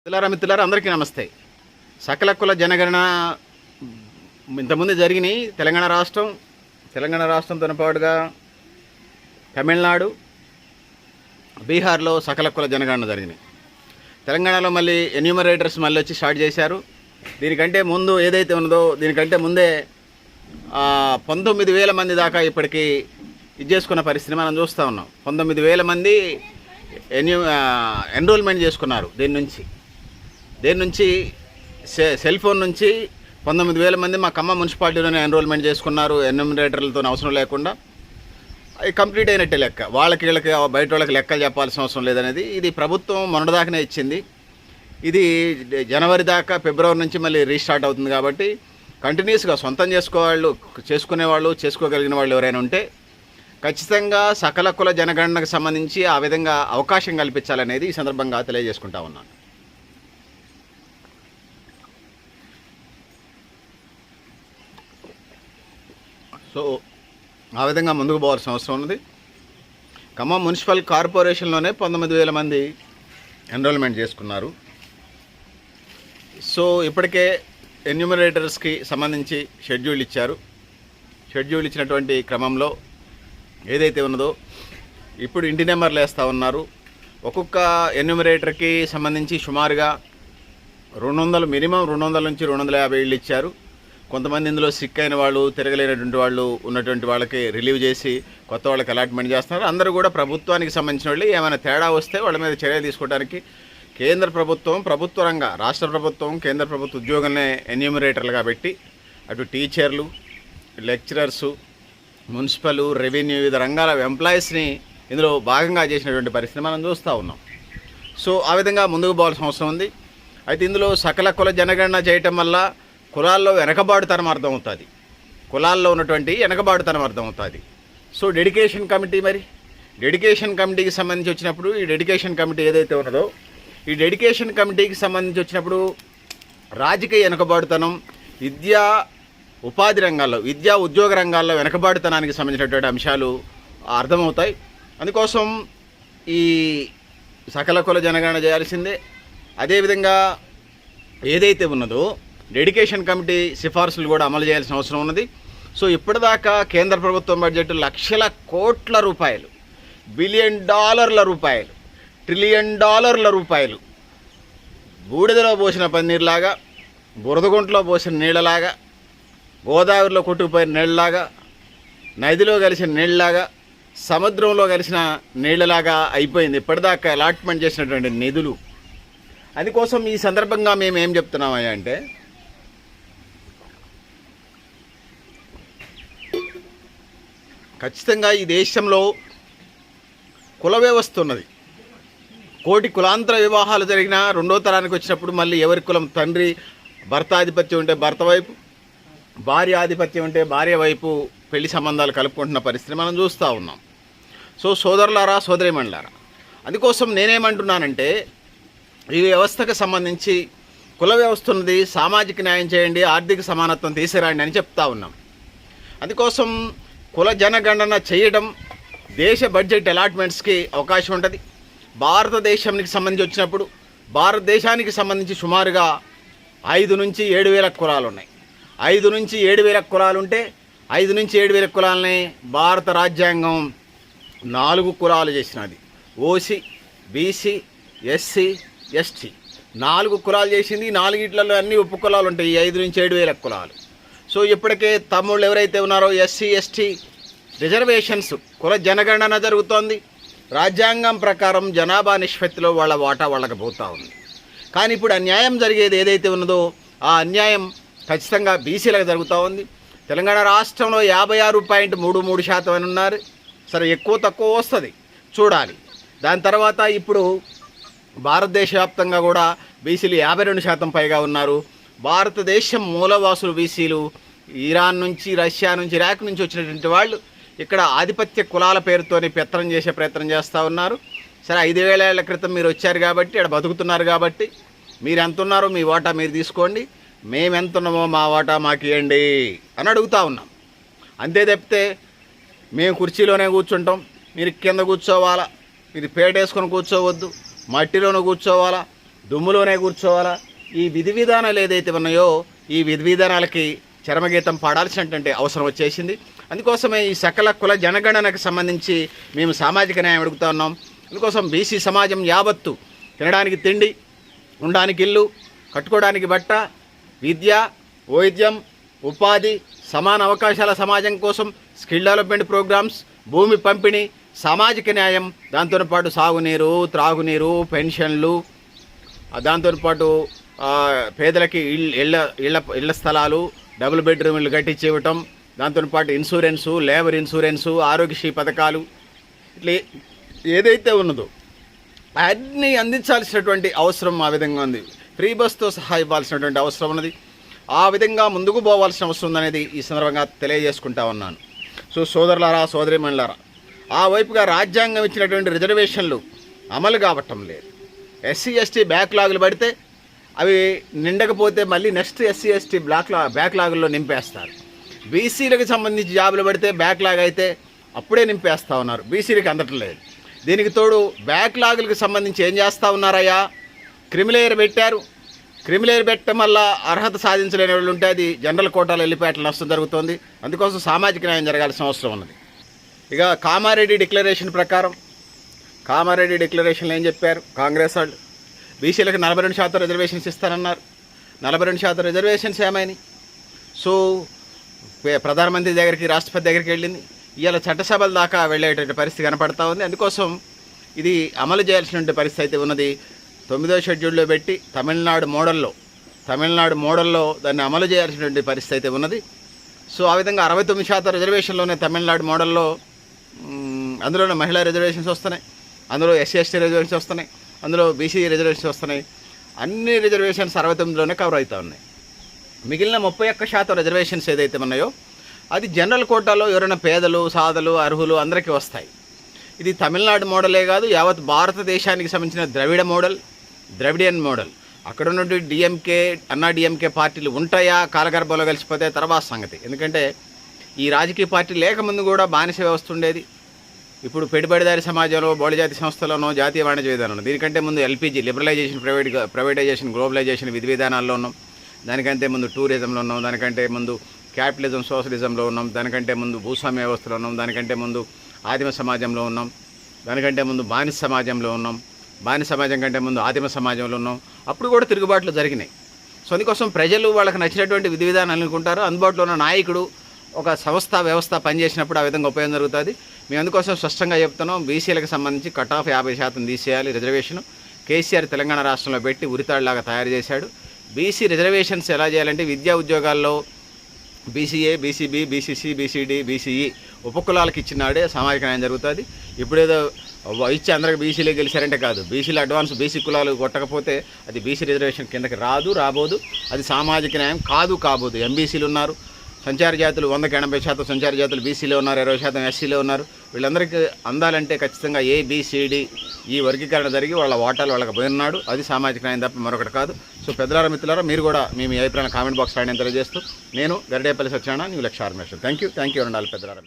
మిత్రులారా అందరికీ నమస్తే. సకల కుల జనగణన ఇంతకుముందు జరిగినాయి. తెలంగాణ రాష్ట్రంతో పాటుగా తమిళనాడు, బీహార్లో సకల కుల జనగణన జరిగినాయి. తెలంగాణలో మళ్ళీ ఎన్యూమరేటర్స్ మళ్ళీ వచ్చి స్టార్ట్ చేశారు. దీనికంటే ముందు ఏదైతే ఉన్నదో దీనికంటే ముందే 19,000 మంది దాకా ఇప్పటికీ ఇది చేసుకున్న పరిస్థితి మనం చూస్తూ ఉన్నాం. 19,000 మంది ఎన్రోల్మెంట్ చేసుకున్నారు. దేని నుంచి సెల్ ఫోన్ నుంచి 19,000 మంది మా ఖమ్మం మున్సిపాలిటీలోనే ఎన్రోల్మెంట్ చేసుకున్నారు. ఎన్యూమరేటర్లతో అవసరం లేకుండా అది కంప్లీట్ అయినట్టే లెక్క. వీళ్ళకి బయట వాళ్ళకి లెక్కలు చెప్పాల్సిన అవసరం లేదనేది ఇది ప్రభుత్వం మొన్నటిదాకానే ఇచ్చింది. ఇది జనవరి దాకా, ఫిబ్రవరి నుంచి మళ్ళీ రీస్టార్ట్ అవుతుంది. కాబట్టి కంటిన్యూస్గా సొంతం చేసుకునేవాళ్ళు చేసుకోగలిగిన వాళ్ళు ఎవరైనా ఉంటే ఖచ్చితంగా సకల కుల జనగణనకు సంబంధించి ఆ విధంగా అవకాశం కల్పించాలనేది ఈ సందర్భంగా తెలియజేసుకుంటా ఉన్నాను. సో ఆ విధంగా ముందుకు పోవాల్సిన అవసరం ఉన్నది. ఖమ్మం మున్సిపల్ కార్పొరేషన్లోనే 19,000 మంది ఎన్రోల్మెంట్ చేసుకున్నారు. సో ఇప్పటికే ఎన్యూమరేటర్స్కి సంబంధించి షెడ్యూల్ ఇచ్చారు. షెడ్యూల్ ఇచ్చినటువంటి క్రమంలో ఏదైతే ఉన్నదో ఇప్పుడు ఇంటి నెంబర్లు వేస్తూ ఉన్నారు. ఒక్కొక్క ఎన్యూమరేటర్కి సంబంధించి సుమారుగా 200 మినిమం 200 నుంచి 250 ఇళ్ళు ఇచ్చారు. కొంతమంది ఇందులో సిక్ అయిన వాళ్ళు, తిరగలేనటువంటి వాళ్ళు ఉన్నటువంటి వాళ్ళకి రిలీవ్ చేసి కొత్త వాళ్ళకి అలాట్మెంట్ చేస్తున్నారు. అందరూ కూడా ప్రభుత్వానికి సంబంధించిన వాళ్ళు. ఏమైనా తేడా వస్తే వాళ్ళ మీద చర్యలు తీసుకోవడానికి కేంద్ర ప్రభుత్వ రంగ రాష్ట్ర ప్రభుత్వం, కేంద్ర ప్రభుత్వ ఉద్యోగులనే ఎన్యూమరేటర్లుగా పెట్టి అటు టీచర్లు, లెక్చరర్సు, మున్సిపల్, రెవెన్యూ వివిధ రంగాల ఎంప్లాయీస్ని ఇందులో భాగంగా చేసినటువంటి పరిస్థితి మనం చూస్తూ ఉన్నాం. సో ఆ విధంగా ముందుకు పోవాల్సిన అవసరం ఉంది. అయితే ఇందులో సకల కుల జనగణన చేయటం వల్ల కులాల్లో వెనకబాటుతనం అర్థమవుతుంది. కులాల్లో ఉన్నటువంటి వెనకబాటుతనం అర్థమవుతుంది. సో డెడికేషన్ కమిటీకి సంబంధించి వచ్చినప్పుడు ఈ డెడికేషన్ కమిటీ ఏదైతే ఉన్నదో ఈ డెడికేషన్ కమిటీకి సంబంధించి వచ్చినప్పుడు రాజకీయ వెనకబాటుతనం, విద్యా ఉపాధి రంగాల్లో, విద్యా ఉద్యోగ రంగాల్లో వెనకబాటుతనానికి సంబంధించినటువంటి అంశాలు అర్థమవుతాయి. అందుకోసం ఈ సకల కుల జనగణన చేయాల్సిందే. అదేవిధంగా ఏదైతే ఉన్నదో డెడికేషన్ కమిటీ సిఫార్సులు కూడా అమలు చేయాల్సిన అవసరం ఉన్నది. సో ఇప్పటిదాకా కేంద్ర ప్రభుత్వం బడ్జెట్ లక్షల కోట్ల రూపాయలు, బిలియన్ డాలర్ల రూపాయలు, ట్రిలియన్ డాలర్ల రూపాయలు బూడిదలో పోసిన పన్నీర్లాగా, బురదగుంటలో పోసిన నీళ్ళలాగా, గోదావరిలో కొట్టుకుపోయిన నీళ్ళలాగా, నదిలో కలిసిన నీళ్ళలాగా, సముద్రంలో కలిసిన నీళ్ళలాగా అయిపోయింది ఇప్పటిదాకా అలాట్మెంట్ చేసినటువంటి నిధులు. అందుకోసం ఈ సందర్భంగా మేము ఏం చెప్తున్నామయ్యా అంటే ఖచ్చితంగా ఈ దేశంలో కుల వ్యవస్థ ఉన్నది. కోటి కులాంతర వివాహాలు జరిగిన రెండో తరానికి వచ్చినప్పుడు మళ్ళీ ఎవరి కులం తండ్రి, భర్త ఆధిపత్యం ఉంటే భర్త వైపు, భార్య ఆధిపత్యం ఉంటే భార్య వైపు పెళ్లి సంబంధాలు కలుపుకుంటున్న పరిస్థితి మనం చూస్తూ ఉన్నాం. సో సోదరులారా, సోదరీమణులారా, అందుకోసం నేనేమంటున్నానంటే ఈ వ్యవస్థకు సంబంధించి కుల వ్యవస్థ ఉన్నది, సామాజిక న్యాయం చేయండి, ఆర్థిక సమానత్వం తీసుకురండి అని చెప్తా ఉన్నాం. అందుకోసం కుల జనగణన చేయడం దేశ బడ్జెట్ అలాట్మెంట్స్కి అవకాశం ఉంటుంది. భారతదేశానికి సంబంధించి వచ్చినప్పుడు భారతదేశానికి సంబంధించి సుమారుగా 5 నుంచి 7,000 కులాలు ఉన్నాయి. 5 నుంచి 7,000 కులాలు ఉంటే 5 నుంచి 7,000 కులాలని భారత రాజ్యాంగం 4 కులాలు చేసినది. ఓసీ, బీసీ, ఎస్సీ, ఎస్టీ 4 కులాలు చేసింది. 4 అన్ని ఉప కులాలు ఉంటాయి. ఈ 5 నుంచి 7,000 కులాలు. సో ఇప్పటికే తమ్ముళ్ళు ఎవరైతే ఉన్నారో ఎస్సీ, ఎస్టీ రిజర్వేషన్స్ కుల జనగణన జరుగుతోంది. రాజ్యాంగం ప్రకారం జనాభా నిష్పత్తిలో వాళ్ళ వాటా వాళ్ళకి పోతూ ఉంది. కానీ ఇప్పుడు అన్యాయం జరిగేది ఏదైతే ఉన్నదో ఆ అన్యాయం ఖచ్చితంగా బీసీలకు జరుగుతూ ఉంది. తెలంగాణ రాష్ట్రంలో 56.33% అని ఉన్నారు. సరే, ఎక్కువ తక్కువ వస్తుంది, చూడాలి. దాని తర్వాత ఇప్పుడు భారతదేశ వ్యాప్తంగా కూడా బీసీలు 52% పైగా ఉన్నారు. భారతదేశం మూలవాసులు బీసీలు ఇరాన్ నుంచి, రష్యా నుంచి, ఇరాక్ నుంచి వచ్చినటువంటి వాళ్ళు ఇక్కడ ఆధిపత్య కులాల పేరుతోని పెత్తనం చేసే ప్రయత్నం చేస్తూ ఉన్నారు. సరే, 5,000 ఏళ్ల క్రితం మీరు వచ్చారు కాబట్టి ఇక్కడ బతుకుతున్నారు కాబట్టి మీరు ఎంత ఉన్నారో మీ వాటా మీరు తీసుకోండి, మేము ఎంత ఉన్నామో మా వాటా మాకు ఇవ్వండి అని అడుగుతూ ఉన్నాం. అంతే తప్పితే మేము కుర్చీలోనే కూర్చుంటాం, మీరు కింద కూర్చోవాలా, మీరు పేట వేసుకొని కూర్చోవద్దు, మట్టిలోనే కూర్చోవాలా, దుమ్ములోనే కూర్చోవాలా? ఈ విధి విధానాలు ఏదైతే ఉన్నాయో ఈ విధి విధానాలకి చరమగీతం పాడాల్సినటువంటి అవసరం వచ్చేసింది. అందుకోసమే ఈ సకల కుల జనగణనకు సంబంధించి మేము సామాజిక న్యాయం అడుగుతా ఉన్నాం. అందుకోసం బీసీ సమాజం యావత్తు తినడానికి తిండి, ఉండడానికి ఇల్లు, కట్టుకోవడానికి బట్ట, విద్య, వైద్యం, ఉపాధి, సమాన అవకాశాల సమాజం కోసం స్కిల్ డెవలప్మెంట్ ప్రోగ్రామ్స్, భూమి పంపిణీ, సామాజిక న్యాయం, దాంతోపాటు సాగునీరు, త్రాగునీరు, పెన్షన్లు, దాంతోపాటు పేదలకి ఇళ్ళ స్థలాలు, డబుల్ బెడ్రూమ్ ఇళ్ళు కట్టించి ఇవ్వటం, దాంతోపాటు ఇన్సూరెన్సు, లేబర్ ఇన్సూరెన్సు, ఆరోగ్యశ్రీ పథకాలు, ఇట్లా ఏదైతే ఉన్నదో అన్నీ అందించాల్సినటువంటి అవసరం ఆ విధంగా ఉంది. ఫ్రీ బస్తో సహా ఇవ్వాల్సినటువంటి అవసరం ఉన్నది. ఆ విధంగా ముందుకు పోవాల్సిన అవసరం ఉందనేది ఈ సందర్భంగా తెలియజేసుకుంటా ఉన్నాను. సో సోదరులారా, సోదరిమణులారా, ఆ వైపుగా రాజ్యాంగం ఇచ్చినటువంటి రిజర్వేషన్లు అమలు కావటం లేదు. ఎస్సీ ఎస్టీ బ్యాక్లాగులు పడితే అవి నిండకపోతే మళ్ళీ నెక్స్ట్ ఎస్సీ ఎస్టీ బ్యాక్లాగుల్లో నింపేస్తారు. బీసీలకు సంబంధించి జాబులు పడితే బ్యాక్లాగ్ అయితే అప్పుడే నింపేస్తూ ఉన్నారు, బీసీలకు అందట్లేదు. దీనికి తోడు బ్యాక్లాగులకు సంబంధించి ఏం చేస్తూ ఉన్నారయ్యా? క్రిమిలేయర్ పెట్టారు. క్రిమిలేయర్ పెట్టడం వల్ల అర్హత సాధించలేని వాళ్ళు ఉంటే అది జనరల్ కోటాలో వెళ్ళిపోయేట్ల నష్టం జరుగుతుంది. అందుకోసం సామాజిక న్యాయం జరగాల్సిన అవసరం ఉన్నది. ఇక కామారెడ్డి డిక్లరేషన్ ప్రకారం, కామారెడ్డి డిక్లరేషన్లో ఏం చెప్పారు? కాంగ్రెస్ వాళ్ళు బీసీలకు 42% రిజర్వేషన్స్ ఇస్తారన్నారు. 42% రిజర్వేషన్స్ ఏమైనాయి? సో ప్రధానమంత్రి దగ్గరికి, రాష్ట్రపతి దగ్గరికి వెళ్ళింది. ఇవాళ చట్టసభల దాకా వెళ్ళేటువంటి పరిస్థితి కనపడతా ఉంది. అందుకోసం ఇది అమలు చేయాల్సినటువంటి పరిస్థితి అయితే ఉన్నది. 9వ షెడ్యూల్లో పెట్టి తమిళనాడు మోడల్లో దాన్ని అమలు చేయాల్సినటువంటి పరిస్థితి అయితే ఉన్నది. సో ఆ విధంగా 69% రిజర్వేషన్లోనే తమిళనాడు మోడల్లో, అందులోనే మహిళా రిజర్వేషన్స్ వస్తున్నాయి, అందులో ఎస్సీ ఎస్టీ రిజర్వేషన్స్ వస్తున్నాయి, అందులో బీసీ రిజర్వేషన్స్ వస్తున్నాయి. అన్ని రిజర్వేషన్స్ 69లోనే కవర్ అవుతూ ఉన్నాయి. మిగిలిన 31% రిజర్వేషన్స్ ఏదైతే ఉన్నాయో అది జనరల్ కోటాలో ఎవరైనా పేదలు, సాధలు, అర్హులు అందరికీ వస్తాయి. ఇది తమిళనాడు మోడలే కాదు, యావత్ భారతదేశానికి సంబంధించిన ద్రవిడియన్ మోడల్. అక్కడ ఉన్నటువంటి డిఎంకే, అన్నా డిఎంకే పార్టీలు ఉంటాయా, కాలగర్భంలో కలిసిపోతే తర్వాత సంగతి. ఎందుకంటే ఈ రాజకీయ పార్టీ లేకముందు కూడా బానిస వ్యవస్థ ఉండేది. ఇప్పుడు పెట్టుబడిదారి సమాజంలో, బహుళజాతి సంస్థలోనో, జాతీయ వాణిజ్య విధానంలో, దీనికంటే ముందు ఎల్పీజీ లిబరలైజేషన్, ప్రైవేటైజేషన్, గ్లోబలైజేషన్ విధి విధానాల్లో ఉన్నాం. దానికంటే ముందు టూరిజంలో ఉన్నాం, దానికంటే ముందు క్యాపిటలిజం, సోషలిజంలో ఉన్నాం, దానికంటే ముందు భూస్వామ్య వ్యవస్థలో ఉన్నాం, దానికంటే ముందు ఆదిమ సమాజంలో ఉన్నాం, దానికంటే ముందు బానిస సమాజంలో ఉన్నాం, బానిస సమాజం కంటే ముందు ఆదిమ సమాజంలో ఉన్నాం. అప్పుడు కూడా తిరుగుబాట్లు జరిగినాయి. సో అందుకోసం ప్రజలు వాళ్ళకి నచ్చినటువంటి విధి విధానాలు అనుకుంటారు. అందుబాటులో ఉన్న నాయకుడు ఒక వ్యవస్థ పనిచేసినప్పుడు ఆ విధంగా ఉపయోగం జరుగుతుంది. మేము అందుకోసం స్పష్టంగా చెప్తున్నాం, బీసీలకు సంబంధించి కట్ ఆఫ్ 50% తీసేయాలి రిజర్వేషన్. కేసీఆర్ తెలంగాణ రాష్ట్రంలో పెట్టి ఉరితాడులాగా తయారు చేశాడు. బీసీ రిజర్వేషన్స్ ఎలా చేయాలంటే విద్యా ఉద్యోగాల్లో BCA, BCB, BCC, BCD, BCE ఉపకులాలకు ఇచ్చినాడే సామాజిక న్యాయం జరుగుతుంది. ఇప్పుడేదో ఇచ్చి అందరికి బీసీలే గెలిచారంటే కాదు. బీసీలు అడ్వాన్స్ బీసీ కులాలు కొట్టకపోతే అది బీసీ రిజర్వేషన్ కిందకి రాబోదు. అది సామాజిక న్యాయం కాబోదు. ఎంబీసీలు ఉన్నారు, సంచార జాతులు 100కి 80% సంచార జాతులు బీసీలో ఉన్నారు, 20% ఎస్సీలో ఉన్నారు. వీళ్ళందరికీ అందాలంటే ఖచ్చితంగా ఏబిసిడి ఈ వర్గీకరణ జరిగి వాళ్ళ వాటాలు వాళ్ళకి పోయినాడు. అది సామాజిక న్యాయం తప్ప మరొకటి కాదు. సో పెద్దలారా, మిత్రులారా, మీరు కూడా మీ అభిప్రాయాన్ని కామెంట్ బాక్స్ రాయడం తెలియజేస్తూ నేను గరిడేపల్లి సత్యనారాయణ, న్యూ లక్ష్య ఆర్గనైజేషన్. థ్యాంక్ యూ ఉండాలి పెద్దలారా.